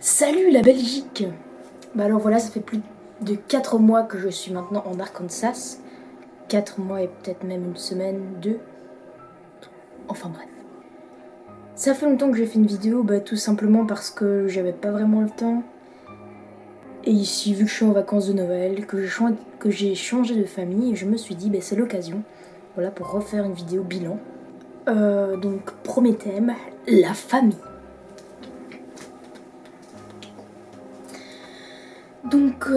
Salut la Belgique! Bah alors voilà, ça fait plus de 4 mois que je suis maintenant en Arkansas. 4 mois et peut-être même une semaine, 2. Enfin bref. Ça fait longtemps que j'ai fait une vidéo, tout simplement parce que j'avais pas vraiment le temps. Et ici, vu que je suis en vacances de Noël, que j'ai changé de famille, je me suis dit c'est l'occasion, voilà, pour refaire une vidéo bilan. Donc premier thème, la famille. Donc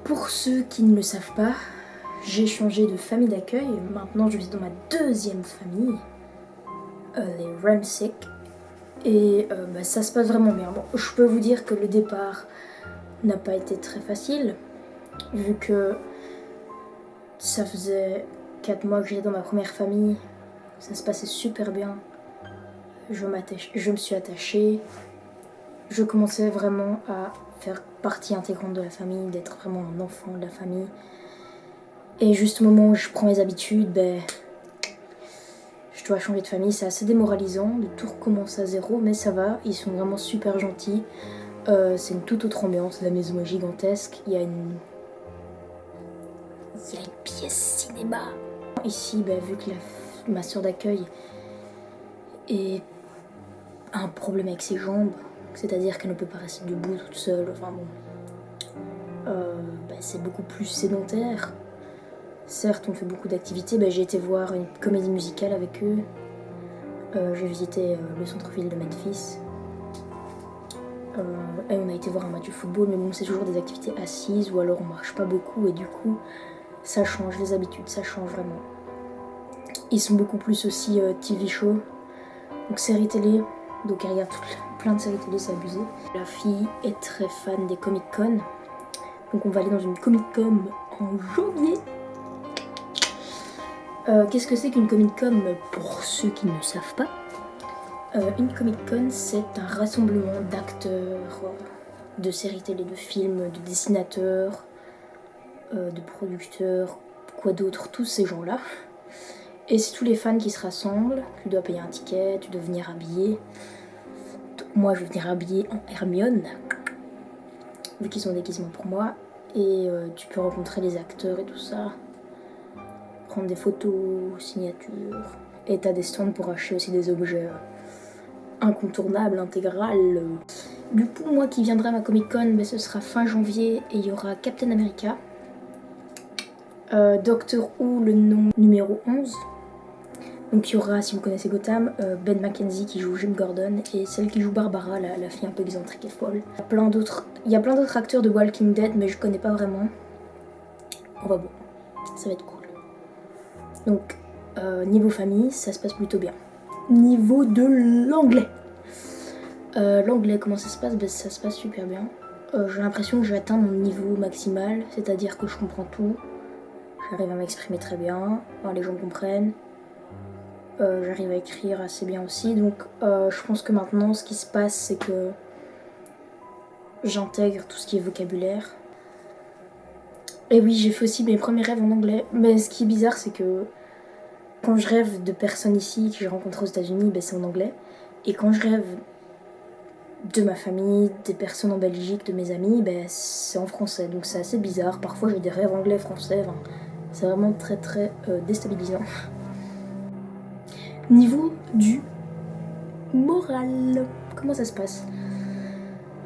pour ceux qui ne le savent pas, j'ai changé de famille d'accueil. Maintenant je vis dans ma deuxième famille, les Ramsick. Et ça se passe vraiment bien. Bon, je peux vous dire que le départ n'a pas été très facile, vu que ça faisait 4 mois que j'étais dans ma première famille. Ça se passait super bien. Je me suis attachée. Je commençais vraiment à faire partie intégrante de la famille, d'être vraiment un enfant de la famille. Et juste au moment où je prends mes habitudes, je dois changer de famille. C'est assez démoralisant de tout recommencer à zéro, mais ça va, ils sont vraiment super gentils. C'est une toute autre ambiance, la maison est gigantesque, il y a une pièce cinéma. Ici, vu que ma soeur d'accueil a un problème avec ses jambes, c'est-à-dire qu'elle ne peut pas rester debout toute seule, enfin bon, c'est beaucoup plus sédentaire. Certes, on fait beaucoup d'activités. J'ai été voir une comédie musicale avec eux. J'ai visité le centre-ville de Memphis. Et on a été voir un match de football, mais bon, c'est toujours des activités assises ou alors on marche pas beaucoup et du coup, ça change les habitudes, ça change vraiment. Ils sont beaucoup plus aussi TV show, donc séries télé. Donc elle regarde plein de séries télé, c'est abusé. La fille est très fan des Comic-Con. Donc on va aller dans une Comic-Con en janvier. Qu'est-ce que c'est qu'une Comic-Con pour ceux qui ne le savent pas? Une Comic-Con, c'est un rassemblement d'acteurs, de séries télé, de films, de dessinateurs, de producteurs, quoi d'autre, tous ces gens-là. Et c'est tous les fans qui se rassemblent. Tu dois payer un ticket, tu dois venir habillé. Moi, je vais venir habillée en Hermione, vu qu'ils ont des déguisements pour moi. Et tu peux rencontrer les acteurs et tout ça. Prendre des photos, signatures. Et t'as des stands pour acheter aussi des objets incontournables, intégrales. Du coup, moi qui viendrai à ma Comic-Con, ce sera fin janvier et il y aura Captain America. Doctor Who, le nom numéro 11. Donc il y aura, si vous connaissez Gotham, Ben McKenzie qui joue Jim Gordon et celle qui joue Barbara, la fille un peu excentrique et folle. Il y a plein d'autres acteurs de Walking Dead, mais je connais pas vraiment. On va bon, ça va être cool. Donc, niveau famille, ça se passe plutôt bien. Niveau de l'anglais. L'anglais, comment ça se passe? Ça se passe super bien. J'ai l'impression que j'ai atteint mon niveau maximal, c'est-à-dire que je comprends tout. J'arrive à m'exprimer très bien, les gens comprennent. J'arrive à écrire assez bien aussi, donc je pense que maintenant ce qui se passe c'est que j'intègre tout ce qui est vocabulaire. Et oui, j'ai fait aussi mes premiers rêves en anglais, mais ce qui est bizarre c'est que quand je rêve de personnes ici que j'ai rencontrées aux États-Unis, c'est en anglais, et quand je rêve de ma famille, des personnes en Belgique, de mes amis, c'est en français, donc c'est assez bizarre. Parfois j'ai des rêves anglais-français, c'est vraiment très très déstabilisant. Niveau du moral, comment ça se passe?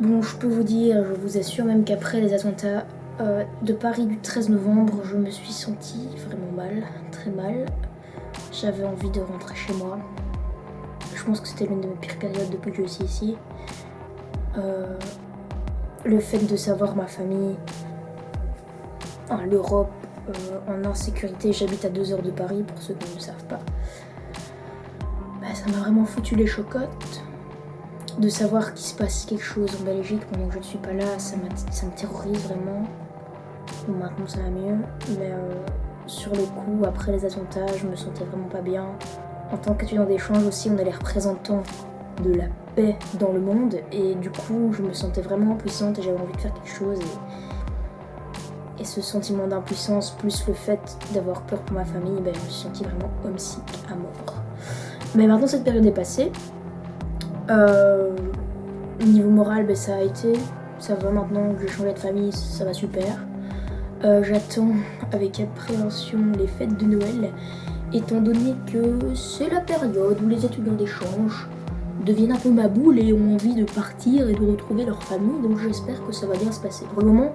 Bon, je peux vous dire, je vous assure même qu'après les attentats de Paris du 13 novembre, je me suis sentie vraiment mal, très mal. J'avais envie de rentrer chez moi. Je pense que c'était l'une de mes pires périodes depuis que je suis ici. Le fait de savoir ma famille, l'Europe, en insécurité, j'habite à 2 heures de Paris pour ceux qui ne le savent pas. Ça m'a vraiment foutu les chocottes. De savoir qu'il se passe quelque chose en Belgique pendant que je ne suis pas là, ça me terrorise vraiment. Bon, maintenant ça va mieux, mais sur le coup, après les attentats, je me sentais vraiment pas bien. En tant qu'étudiant d'échange aussi, on est les représentants de la paix dans le monde, et du coup, je me sentais vraiment impuissante et j'avais envie de faire quelque chose. Et ce sentiment d'impuissance, plus le fait d'avoir peur pour ma famille, je me suis sentie vraiment homesick à mort. Mais maintenant cette période est passée, Niveau moral, ben, ça a été. Ça va maintenant que j'ai changé de famille, ça va super. J'attends avec appréhension les fêtes de Noël, étant donné que c'est la période où les étudiants d'échange deviennent un peu ma boule et ont envie de partir et de retrouver leur famille, donc j'espère que ça va bien se passer. Pour le moment,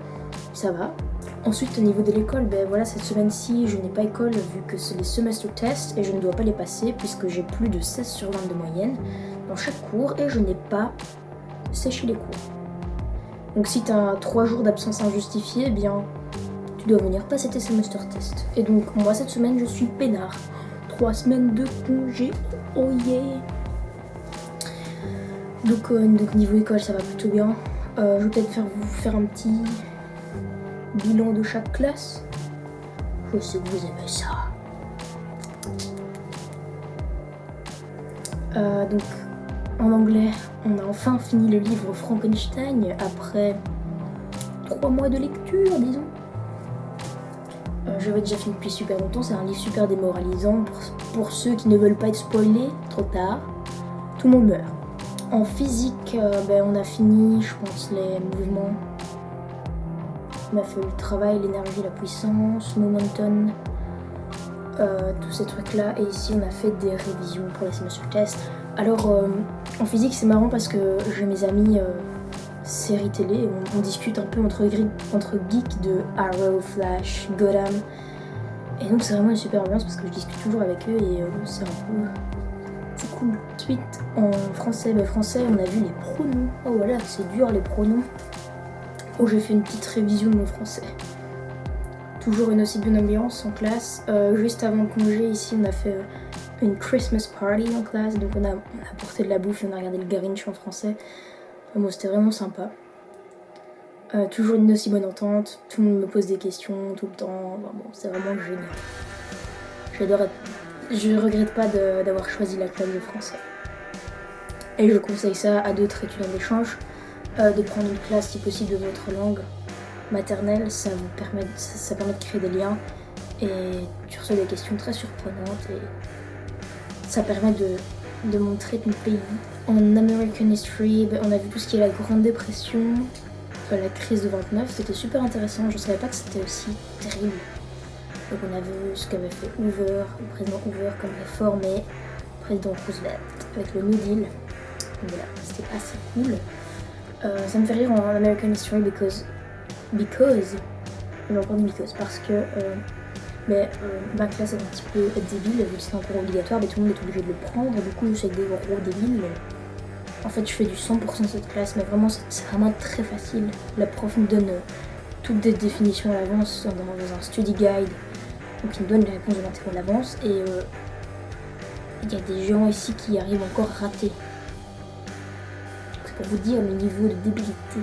ça va. Ensuite, au niveau de l'école, ben voilà, cette semaine-ci, je n'ai pas école vu que c'est les semester tests et je ne dois pas les passer puisque j'ai plus de 16 sur 20 de moyenne dans chaque cours et je n'ai pas séché les cours. Donc si tu as 3 jours d'absence injustifiée, eh bien, tu dois venir passer tes semester tests. Et donc, moi, cette semaine, je suis peinard. 3 semaines de congé, oh yeah. Donc niveau école, ça va plutôt bien. Je vais peut-être vous faire un petit bilan de chaque classe. Je sais que vous aimez ça. Donc, en anglais, on a enfin fini le livre Frankenstein après 3 mois de lecture, disons. J'avais déjà fini depuis super longtemps, c'est un livre super démoralisant. Pour ceux qui ne veulent pas être spoilés, trop tard, tout le monde meurt. En physique, on a fini, je pense, les mouvements. On a fait le travail, l'énergie, la puissance, momentum, tous ces trucs-là. Et ici, on a fait des révisions pour les semester tests. Alors, en physique, c'est marrant parce que j'ai mes amis séries télé. On discute un peu entre geeks de Arrow, Flash, Gotham. Et donc, c'est vraiment une super ambiance parce que je discute toujours avec eux et c'est un peu... C'est cool. Ensuite, en français, on a vu les pronoms. Oh voilà, c'est dur les pronoms. Oh, j'ai fait une petite révision de mon français. Toujours une aussi bonne ambiance en classe. Juste avant le congé, ici, on a fait une Christmas party en classe. Donc on a apporté de la bouffe et on a regardé le Grinch en français. Bon, c'était vraiment sympa. Toujours une aussi bonne entente. Tout le monde me pose des questions tout le temps. Bon, c'est vraiment génial. J'adore être... Je regrette pas d'avoir choisi la classe de français. Et je conseille ça à d'autres étudiants d'échange, de prendre une classe si possible de votre langue maternelle. Ça permet de créer des liens et tu reçois des questions très surprenantes et ça permet de montrer ton pays. En American History, on a vu tout ce qui est la Grande Dépression, la crise de 29, c'était super intéressant. Je savais pas que c'était aussi terrible. Donc on a vu ce qu'avait fait Hoover, le président Hoover comme réforme et le président Roosevelt avec le New Deal. Donc voilà, c'était assez cool. Ça me fait rire en American History because parce que ma classe est un petit peu débile, vu que c'est un cours obligatoire, mais tout le monde est obligé de le prendre. Du coup, c'est des gros débiles. En fait, je fais du 100% de cette classe, mais vraiment, c'est vraiment très facile. La prof nous donne toutes des définitions à l'avance dans un study guide. Donc il me donne les réponses de 20 secondes d'avance et il y a des gens ici qui arrivent encore ratés. C'est pour vous dire le niveau de débilité.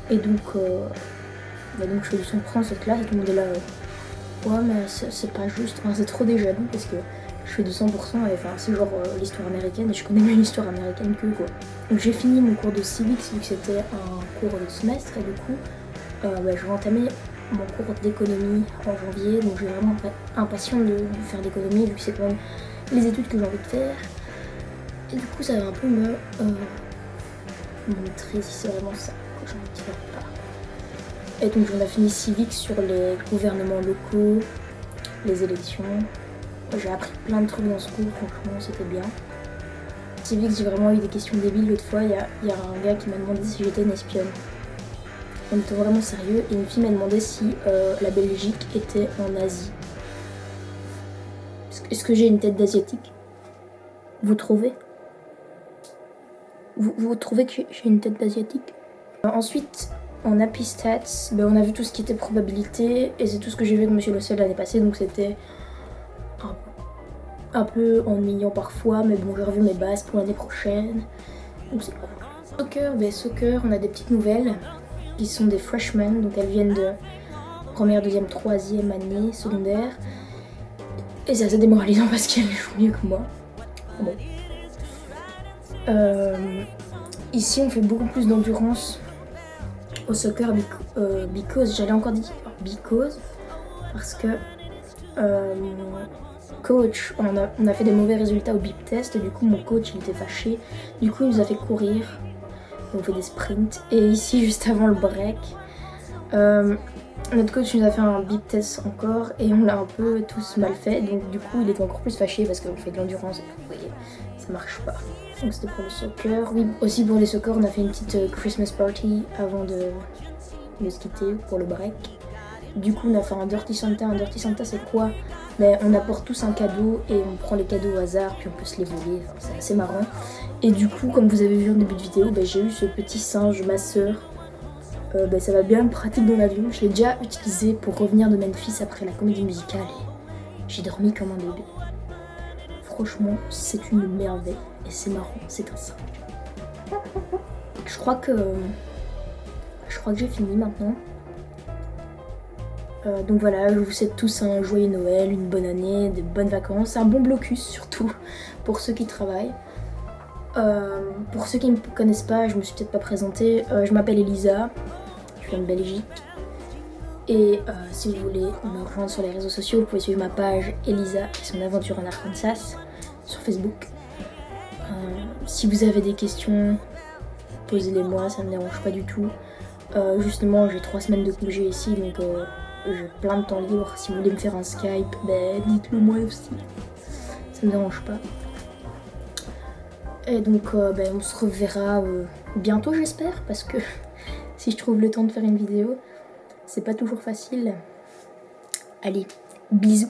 Et donc, je fais du 100% de cette classe et tout le monde est là. Ouais mais c'est pas juste, enfin, c'est trop déjà dit parce que je fais du 100% et enfin, c'est genre l'histoire américaine et je connais mieux l'histoire américaine que quoi. Donc j'ai fini mon cours de civics vu que c'était un cours de semestre et du coup je vais entamer mon cours d'économie en janvier, donc j'ai vraiment impatiente de faire l'économie vu que c'est quand même les études que j'ai envie de faire. Et du coup ça va un peu me montrer si c'est vraiment ça que j'ai envie de faire ou pas. Et donc on a fini civique sur les gouvernements locaux, les élections. J'ai appris plein de trucs dans ce cours, franchement c'était bien. Civics, j'ai vraiment eu des questions débiles. L'autre fois, il y a un gars qui m'a demandé si j'étais une espionne. On était vraiment sérieux et une fille m'a demandé si la Belgique était en Asie. Est-ce que j'ai une tête d'asiatique? Vous trouvez? Vous trouvez que j'ai une tête d'asiatique? Ensuite, en Happy Stats, on a vu tout ce qui était probabilité et c'est tout ce que j'ai vu avec Monsieur Le Ciel l'année passée, donc c'était un peu ennuyant parfois, mais bon, j'ai revu mes bases pour l'année prochaine, donc c'est cool. Soccer, on a des petites nouvelles qui sont des freshmen, donc elles viennent de première, deuxième, troisième année secondaire. Et c'est assez démoralisant parce qu'elles jouent mieux que moi. Bon. Ici, on fait beaucoup plus d'endurance au soccer because, j'allais encore dire because, parce que coach, on a fait des mauvais résultats au bip test et du coup mon coach il était fâché. Du coup il nous a fait courir on fait des sprints. Et ici, juste avant le break, notre coach nous a fait un bip test encore et on l'a un peu tous mal fait. Donc du coup, il était encore plus fâché parce qu'on fait de l'endurance et vous voyez, ça marche pas. Donc c'était pour le soccer. Oui, aussi pour les soccer, on a fait une petite Christmas party avant de se quitter pour le break. Du coup, on a fait un Dirty Santa. Un Dirty Santa, c'est quoi? Mais on apporte tous un cadeau et on prend les cadeaux au hasard, puis on peut se les voler. Enfin, c'est assez marrant. Et du coup, comme vous avez vu en début de vidéo, j'ai eu ce petit singe, ma soeur. Ça va bien me pratique dans l'avion. Je l'ai déjà utilisé pour revenir de Memphis après la comédie musicale et j'ai dormi comme un bébé. Franchement, c'est une merveille et c'est marrant, c'est un singe. Je crois que j'ai fini maintenant. Donc voilà, je vous souhaite tous un joyeux Noël, une bonne année, de bonnes vacances, un bon blocus surtout pour ceux qui travaillent. Pour ceux qui ne me connaissent pas, je me suis peut-être pas présentée, je m'appelle Elisa, je viens de Belgique. Et si vous voulez me rejoindre sur les réseaux sociaux, vous pouvez suivre ma page Elisa et son aventure en Arkansas sur Facebook. Si vous avez des questions, posez-les-moi, ça me dérange pas du tout. Justement, j'ai 3 semaines de congé ici, donc j'ai plein de temps libre. Si vous voulez me faire un Skype, dites-le moi aussi. Ça me dérange pas. Et donc on se reverra bientôt, j'espère, parce que si je trouve le temps de faire une vidéo, c'est pas toujours facile. Allez, bisous.